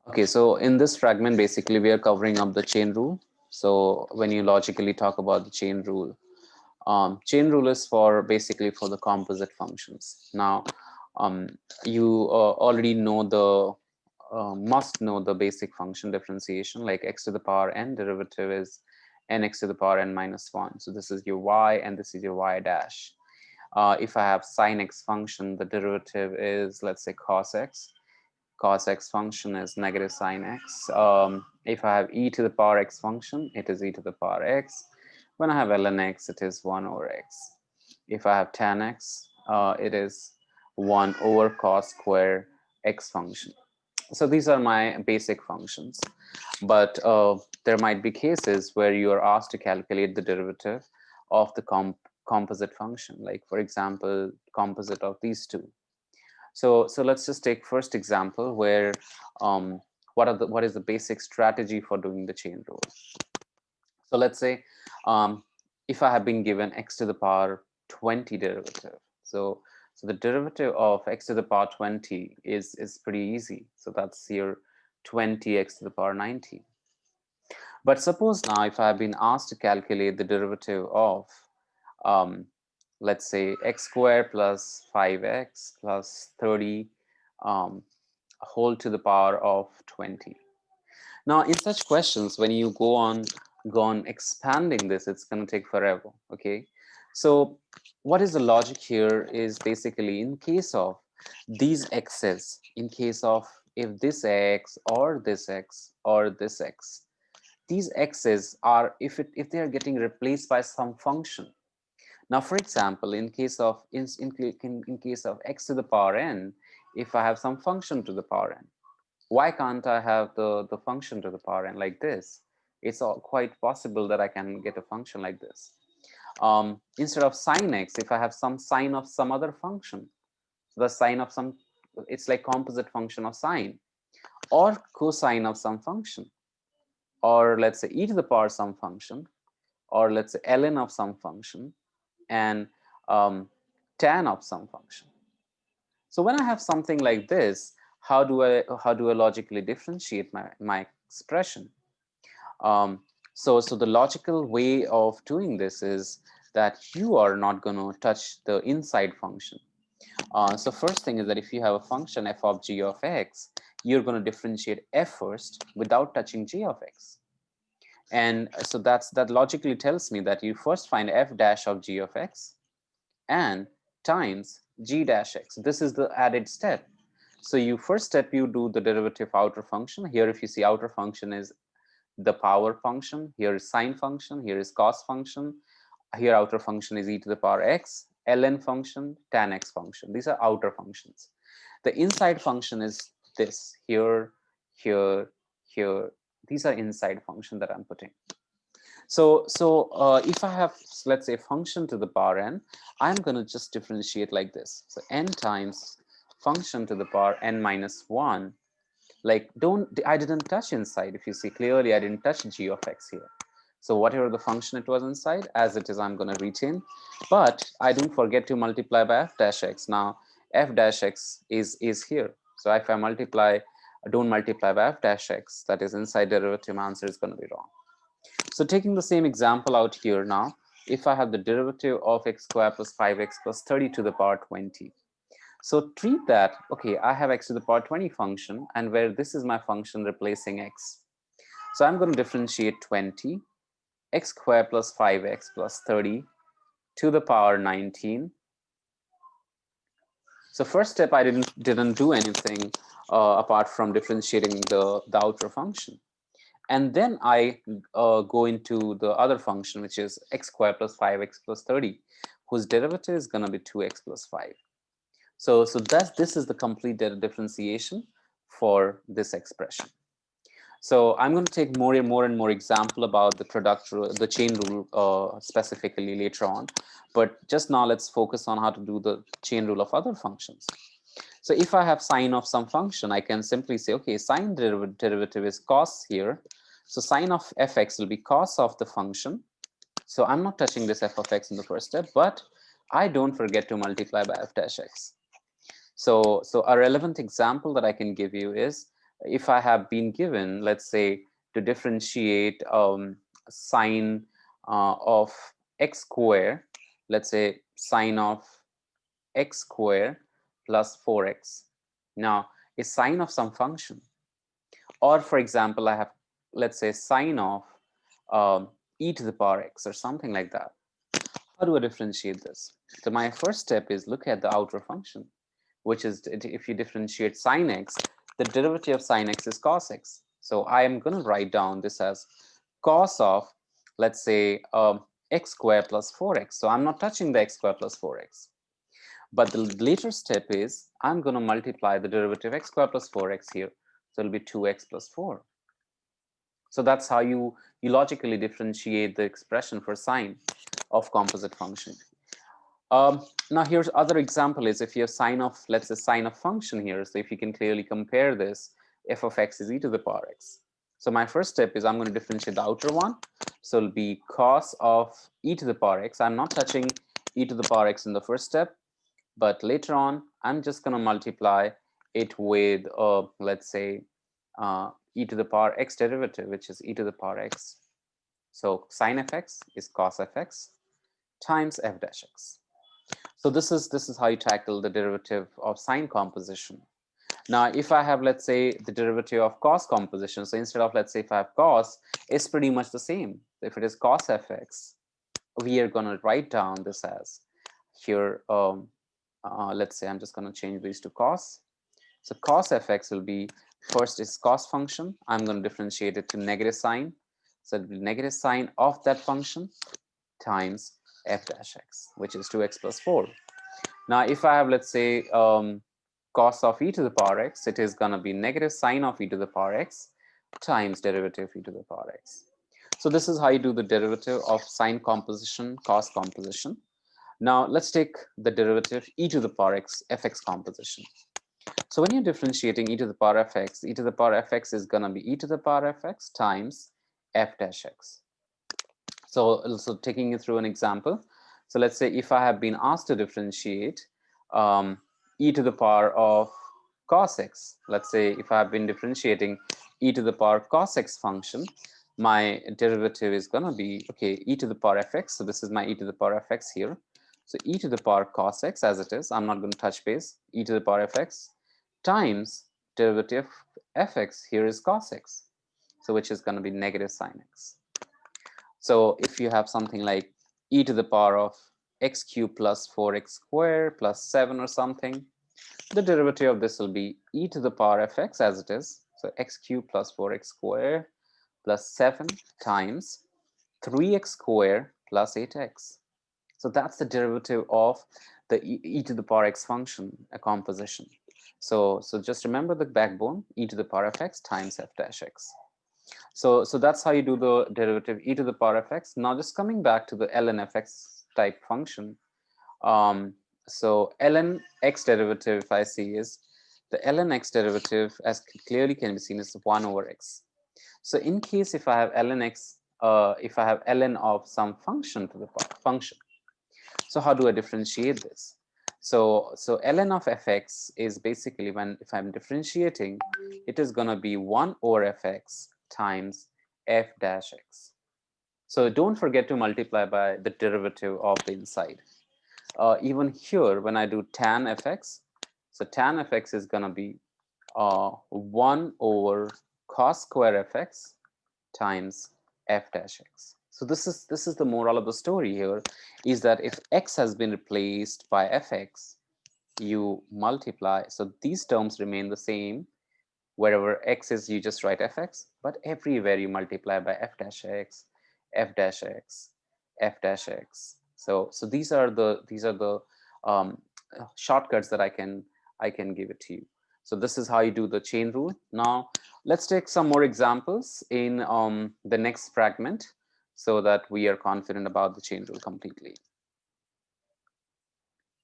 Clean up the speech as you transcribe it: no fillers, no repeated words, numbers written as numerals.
Okay, so in this fragment, basically, we are covering up the chain rule. So when you logically talk about the chain rule is for basically for the composite functions. Now, you already know must know the basic function differentiation, like x to the power n derivative is nx to the power n minus 1. So this is your y and this is your y dash. If I have sine x function, the derivative is, let's say, cos x function is negative sine x. If I have e to the power x function, it is e to the power x. When I have ln x, it is 1 over x. If I have tan x, it is 1 over cos square x function. So these are my basic functions. But there might be cases where you are asked to calculate the derivative of the composite function, like, for example, composite of these two. So let's just take first example where what is the basic strategy for doing the chain rule. So let's say if I have been given x to the power 20 derivative. So the derivative of x to the power 20 is pretty easy. So that's here 20x to the power 90. But suppose now if I have been asked to calculate the derivative of um, let's say x squared plus 5x plus 30 whole to the power of 20. Now, in such questions, when you go on expanding this, it's going to take forever. Okay, so what is the logic here is basically in case of these x's, in case of if this x or this x or this x, these x's are if they are getting replaced by some function. Now, for example, in case of in case of x to the power n, if I have some function to the power n, why can't I have the function to the power n like this? It's all quite possible that I can get a function like this. Instead of sine x, if I have some sine of some other function, so the sine of some, it's like composite function of sine, or cosine of some function, or let's say e to the power some function, or let's say ln of some function, and tan of some function. So when I have something like this, how do I logically differentiate my expression? So the logical way of doing this is that you are not going to touch the inside function. So first thing is that if you have a function f of g of x, you're going to differentiate f first without touching g of x. And so that logically tells me that you first find f dash of g of x and times g dash x. This is the added step. So you first step, you do the derivative outer function. Here, if you see, outer function is the power function. Here is sine function. Here is cos function. Here outer function is e to the power x, ln function, tan x function. These are outer functions. The inside function is this here, here, here. These are inside function that I'm putting. So if I have, let's say, function to the power n, I'm going to just differentiate like this. So n times function to the power n minus 1. Like, I didn't touch inside. If you see clearly, I didn't touch g of x here. So whatever the function it was inside, as it is, I'm going to retain. But I don't forget to multiply by f dash x. Now, f dash x is here. So if I don't multiply by f dash x, that is inside derivative, my answer is going to be wrong. So taking the same example out here now, if I have the derivative of x squared plus 5x plus 30 to the power 20. So treat that, okay, I have x to the power 20 function, and where this is my function replacing x. So I'm going to differentiate 20, x squared plus 5x plus 30 to the power 19. So first step, I didn't do anything apart from differentiating the outer function. And then I go into the other function, which is x squared plus 5x plus 30, whose derivative is going to be 2x plus 5. So this is the complete differentiation for this expression. So I'm going to take more and more example about the product rule, the chain rule specifically later on. But just now, let's focus on how to do the chain rule of other functions. So if I have sine of some function, I can simply say, okay, sine derivative is cos here. So sine of fx will be cos of the function. So I'm not touching this f of x in the first step, but I don't forget to multiply by f dash x. So a relevant example that I can give you is if I have been given, let's say, to differentiate sine of x square, let's say sine of x square plus 4x. Now, a sine of some function, or for example, I have, let's say, sine of e to the power x or something like that. How do I differentiate this? So my first step is look at the outer function, which is if you differentiate sine x, the derivative of sine x is cos x. So I am going to write down this as cos of, let's say, x squared plus 4x. So I'm not touching the x squared plus 4x. But the later step is I'm going to multiply the derivative x squared plus 4x here. So it'll be 2x plus 4. So that's how you logically differentiate the expression for sine of composite function. Now here's other example is if you have sine of, let's say, sine of function here. So if you can clearly compare this, f of x is e to the power x. So my first step is I'm going to differentiate the outer one. So it'll be cos of e to the power x. I'm not touching e to the power x in the first step, but later on, I'm just going to multiply it with, let's say, e to the power x derivative, which is e to the power x. So sine fx is cos fx times f dash x. So this is how you tackle the derivative of sine composition. Now, if I have, let's say, the derivative of cos composition, so instead of, let's say, if I have cos, it's pretty much the same. If it is cos fx, we are going to write down this as here. Let's say I'm just going to change these to cos. So cos fx will be, first is cos function. I'm going to differentiate it to negative sine. So it'll be negative sine of that function times f dash x, which is 2x plus 4. Now, if I have, let's say, cos of e to the power x, it is going to be negative sine of e to the power x times derivative e to the power x. So this is how you do the derivative of sine composition, cos composition. Now, let's take the derivative e to the power x fx composition. So when you're differentiating e to the power fx, e to the power fx is going to be e to the power fx times f dash x. So taking you through an example. So let's say if I have been asked to differentiate e to the power of cos x, let's say if I have been differentiating e to the power cos x function, my derivative is going to be, okay, e to the power fx. So this is my e to the power fx here. So e to the power cos x as it is, I'm not going to touch base, e to the power fx times derivative fx here is cos x. So which is going to be negative sine x. So if you have something like e to the power of x cubed plus 4x squared plus 7 or something, the derivative of this will be e to the power fx as it is. So x cubed plus 4x squared plus 7 times 3x squared plus 8x. So that's the derivative of the e to the power x function, a composition. So just remember the backbone, e to the power of x times f dash x. So that's how you do the derivative e to the power of x. Now just coming back to the ln fx type function. So ln x derivative, if I see, is the ln x derivative as clearly can be seen as 1 over x. So in case if I have ln x, if I have ln of some function to the power function, so how do I differentiate this? So ln of fx is basically, when if I'm differentiating, it is going to be 1 over fx times f dash x. So don't forget to multiply by the derivative of the inside. Even here, when I do tan fx, so tan fx is going to be 1 over cos square fx times f dash x. So this is the moral of the story here, is that if x has been replaced by fx, you multiply. So these terms remain the same. Wherever x is, you just write fx, but everywhere you multiply by f dash x, f dash x, f dash x. So these are the shortcuts that I can give it to you. So this is how you do the chain rule. Now let's take some more examples in the next fragment, so that we are confident about the chain rule completely.